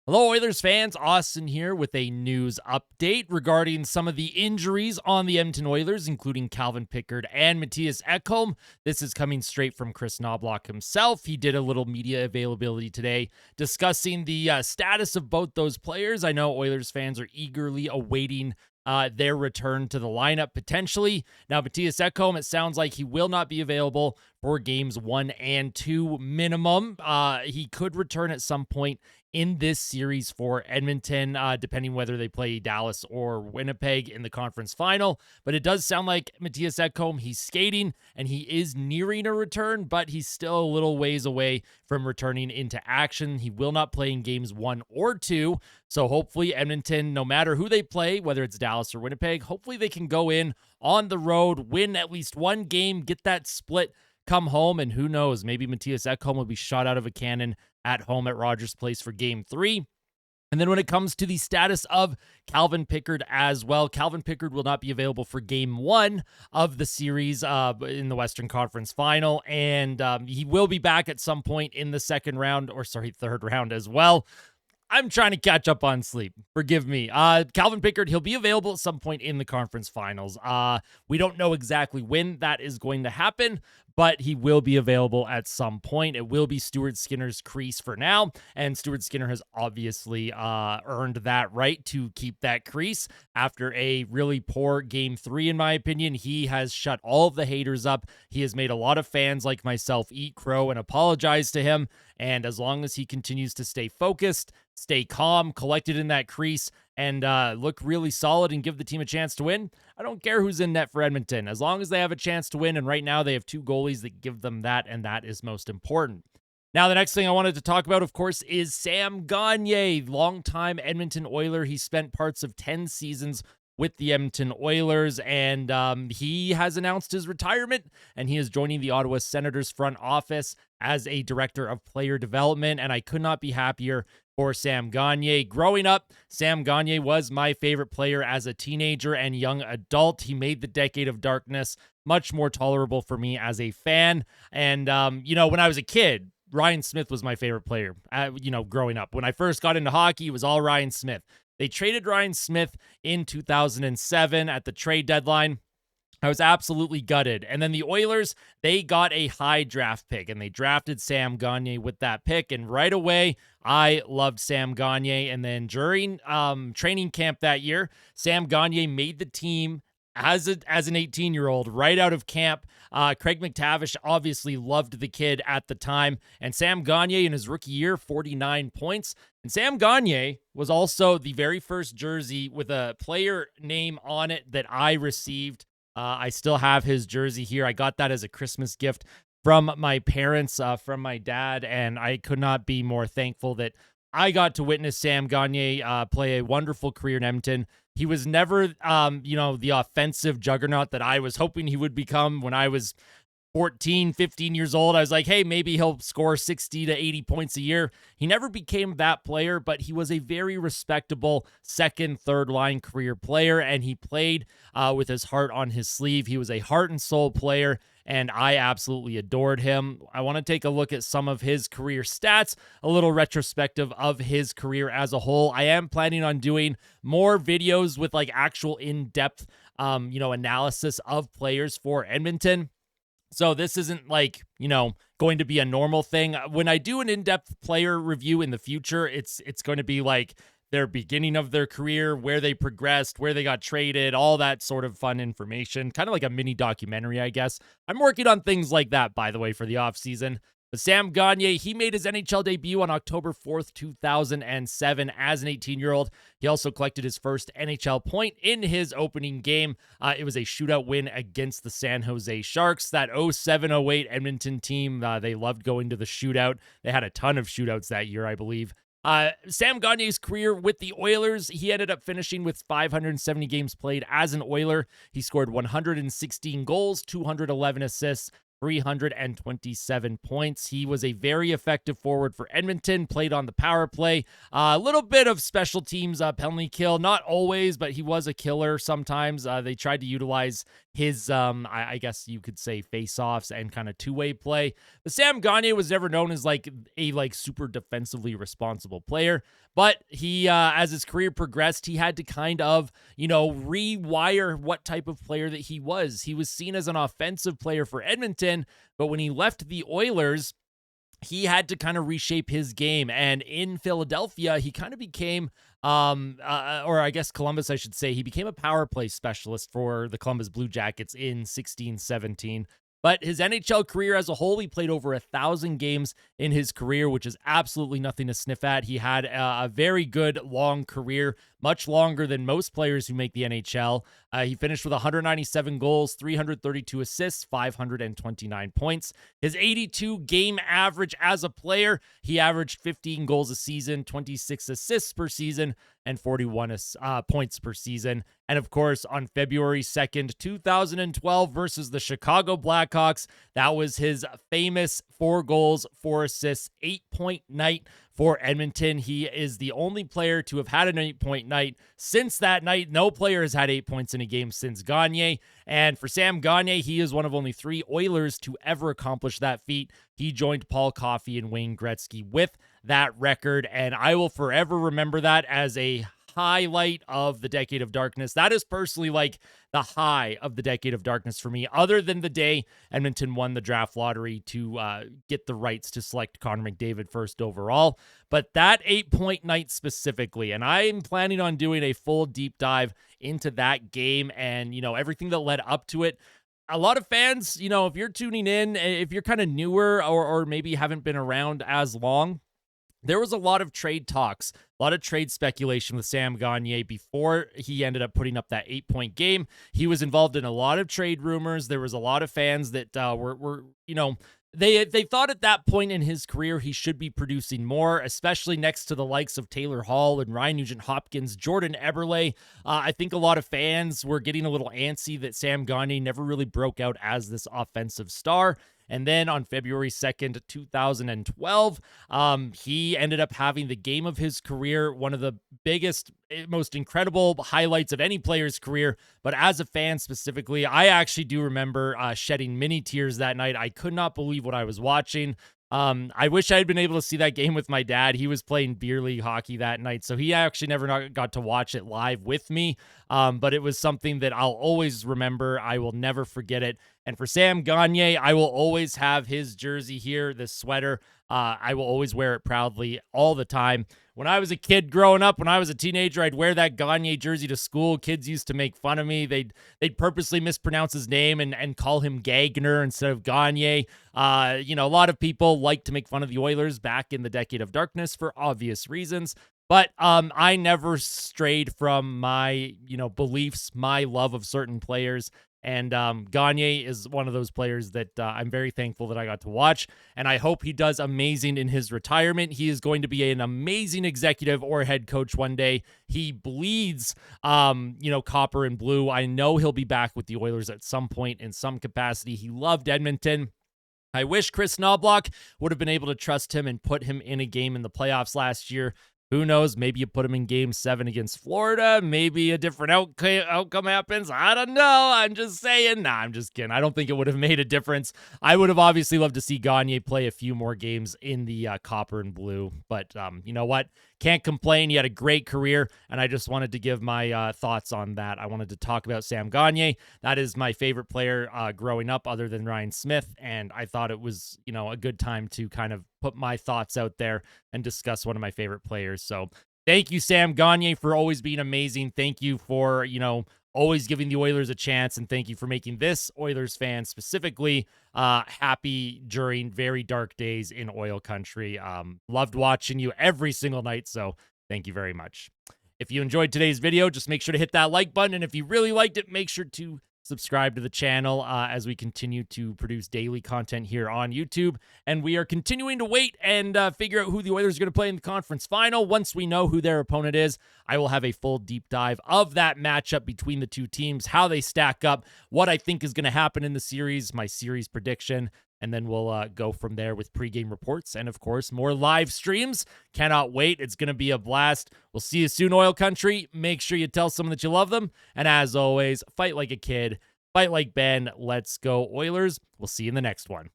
Hello, Oilers fans. Austin here with a news update regarding some of the injuries on the Edmonton Oilers, including Calvin Pickard and Mattias Ekholm. This is coming straight from Chris Knobloch himself. He did a little media availability today discussing the status of both those players. I know Oilers fans are eagerly awaiting their return to the lineup potentially. Now, Mattias Ekholm, it sounds like he will not be available for games 1 and 2 minimum. He could return at some point in this series for Edmonton, depending whether they play Dallas or Winnipeg in the conference final. But it does sound like Mattias Ekholm, he's skating and he is nearing a return, but he's still a little ways away from returning into action. He will not play in games 1 or 2. So hopefully Edmonton, no matter who they play, whether it's Dallas or Winnipeg, hopefully they can go in on the road, win at least one game, get that split, come home, and who knows, maybe Mattias Ekholm will be shot out of a cannon at home at Rogers Place for game 3. And then when it comes to the status of Calvin Pickard as well, Calvin Pickard will not be available for game 1 of the series in the Western Conference Final. And he will be back at some point in the third round as well. I'm trying to catch up on sleep. Forgive me. Calvin Pickard, he'll be available at some point in the conference finals. We don't know exactly when that is going to happen, but he will be available at some point. It will be Stuart Skinner's crease for now, and Stuart Skinner has obviously earned that right to keep that crease after a really poor game 3, in my opinion. He has shut all of the haters up. He has made a lot of fans like myself eat crow and apologize to him, and as long as he continues to stay focused, stay calm, collected in that crease, and look really solid and give the team a chance to win, I don't care who's in net for Edmonton. As long as they have a chance to win, and right now they have 2 goalies that give them that, and that is most important. Now, the next thing I wanted to talk about, of course, is Sam Gagner, longtime Edmonton Oiler. He spent parts of 10 seasons with the Edmonton Oilers, and he has announced his retirement, and he is joining the Ottawa Senators front office as a director of player development, and I could not be happier for Sam Gagner. Growing up, Sam Gagner was my favorite player as a teenager and young adult. He made the Decade of Darkness much more tolerable for me as a fan, and when I was a kid, Ryan Smith was my favorite player, growing up. When I first got into hockey, it was all Ryan Smith. They traded Ryan Smith in 2007 at the trade deadline. I was absolutely gutted. And then the Oilers, they got a high draft pick, and they drafted Sam Gagner with that pick. And right away, I loved Sam Gagner. And then during training camp that year, Sam Gagner made the team as an 18-year-old right out of camp. Craig McTavish obviously loved the kid at the time. And Sam Gagner in his rookie year, 49 points. And Sam Gagner was also the very first jersey with a player name on it that I received. I still have his jersey here. I got that as a Christmas gift from my parents, from my dad, and I could not be more thankful that I got to witness Sam Gagner play a wonderful career in Edmonton. He was never, the offensive juggernaut that I was hoping he would become when I was 14, 15 years old. I was like, hey, maybe he'll score 60 to 80 points a year. He never became that player, but he was a very respectable second, third line career player, and he played with his heart on his sleeve. He was a heart and soul player, and I absolutely adored him. I want to take a look at some of his career stats, a little retrospective of his career as a whole. I am planning on doing more videos with like actual in-depth, analysis of players for Edmonton. So this isn't going to be a normal thing. When I do an in-depth player review in the future, it's going to be like their beginning of their career, where they progressed, where they got traded, all that sort of fun information, kind of like a mini documentary, I guess. I'm working on things like that, by the way, for the offseason. But Sam Gagner, he made his NHL debut on October 4th, 2007 as an 18-year-old. He also collected his first NHL point in his opening game. It was a shootout win against the San Jose Sharks. That 07-08 Edmonton team, they loved going to the shootout. They had a ton of shootouts that year, I believe. Sam Gagner's career with the Oilers, he ended up finishing with 570 games played as an Oiler. He scored 116 goals, 211 assists, 327 points. He was a very effective forward for Edmonton, played on the power play, a little bit of special teams penalty kill, not always, but he was a killer sometimes. They tried to utilize his, I guess you could say, face-offs and kind of two-way play. But Sam Gagner was never known as like a super defensively responsible player. But he, as his career progressed, he had to kind of, rewire what type of player that he was. He was seen as an offensive player for Edmonton, but when he left the Oilers, he had to kind of reshape his game. And in Philadelphia, he kind of became, or I guess Columbus, I should say, he became a power play specialist for the Columbus Blue Jackets in 16-17. But his NHL career as a whole, he played over 1,000 games in his career, which is absolutely nothing to sniff at. He had a very good long career, much longer than most players who make the NHL. He finished with 197 goals, 332 assists, 529 points. His 82 game average as a player, he averaged 15 goals a season, 26 assists per season, and 41 points per season. And of course, on February 2nd, 2012 versus the Chicago Blackhawks, that was his famous 4 goals, 4 assists, 8-point night for Edmonton. He is the only player to have had an 8-point night since that night. No player has had 8 points in a game since Gagner. And for Sam Gagner, he is one of only 3 Oilers to ever accomplish that feat. He joined Paul Coffey and Wayne Gretzky with that record, and I will forever remember that as a highlight of the Decade of Darkness. That is personally like the high of the Decade of Darkness for me, other than the day Edmonton won the draft lottery to get the rights to select Connor McDavid first overall. But that 8-point night specifically, and I'm planning on doing a full deep dive into that game and, everything that led up to it. A lot of fans, if you're tuning in, if you're kind of newer or maybe haven't been around as long, there was a lot of trade talks, a lot of trade speculation with Sam Gagner before he ended up putting up that 8-point game. He was involved in a lot of trade rumors. There was a lot of fans that were they thought at that point in his career he should be producing more, especially next to the likes of Taylor Hall and Ryan Nugent-Hopkins, Jordan Eberle. I think a lot of fans were getting a little antsy that Sam Gagner never really broke out as this offensive star. And then on February 2nd, 2012, he ended up having the game of his career, one of the biggest, most incredible highlights of any player's career. But as a fan specifically, I actually do remember shedding many tears that night. I could not believe what I was watching. I wish I had been able to see that game with my dad. He was playing beer league hockey that night, so he actually never got to watch it live with me. But it was something that I'll always remember. I will never forget it. And for Sam Gagner, I will always have his jersey here, this sweater. I will always wear it proudly all the time. When I was a kid growing up, when I was a teenager, I'd wear that Gagner jersey to school. Kids used to make fun of me. They'd purposely mispronounce his name and call him Gagner instead of Gagner. A lot of people like to make fun of the Oilers back in the Decade of Darkness for obvious reasons. But I never strayed from my, beliefs, my love of certain players. And Gagner is one of those players that I'm very thankful that I got to watch. And I hope he does amazing in his retirement. He is going to be an amazing executive or head coach one day. He bleeds, copper and blue. I know he'll be back with the Oilers at some point in some capacity. He loved Edmonton. I wish Chris Knobloch would have been able to trust him and put him in a game in the playoffs last year. Who knows? Maybe you put him in Game 7 against Florida. Maybe a different outcome happens. I don't know. I'm just saying. Nah, I'm just kidding. I don't think it would have made a difference. I would have obviously loved to see Gagner play a few more games in the copper and blue. But you know what? Can't complain. He had a great career, and I just wanted to give my thoughts on that. I wanted to talk about Sam Gagner. That is my favorite player growing up other than Ryan Smith, and I thought it was, a good time to kind of put my thoughts out there and discuss one of my favorite players. So thank you, Sam Gagner, for always being amazing. Thank you for, always giving the Oilers a chance, and thank you for making this Oilers fan specifically happy during very dark days in oil country. Loved watching you every single night, so thank you very much. If you enjoyed today's video, just make sure to hit that like button, and if you really liked it, make sure to subscribe to the channel as we continue to produce daily content here on YouTube. And we are continuing to wait and figure out who the Oilers are going to play in the conference final. Once we know who their opponent is, I will have a full deep dive of that matchup between the two teams, how they stack up, what I think is going to happen in the series, my series prediction. And then we'll go from there with pregame reports and, of course, more live streams. Cannot wait. It's going to be a blast. We'll see you soon, Oil Country. Make sure you tell someone that you love them. And as always, fight like a kid. Fight like Ben. Let's go, Oilers. We'll see you in the next one.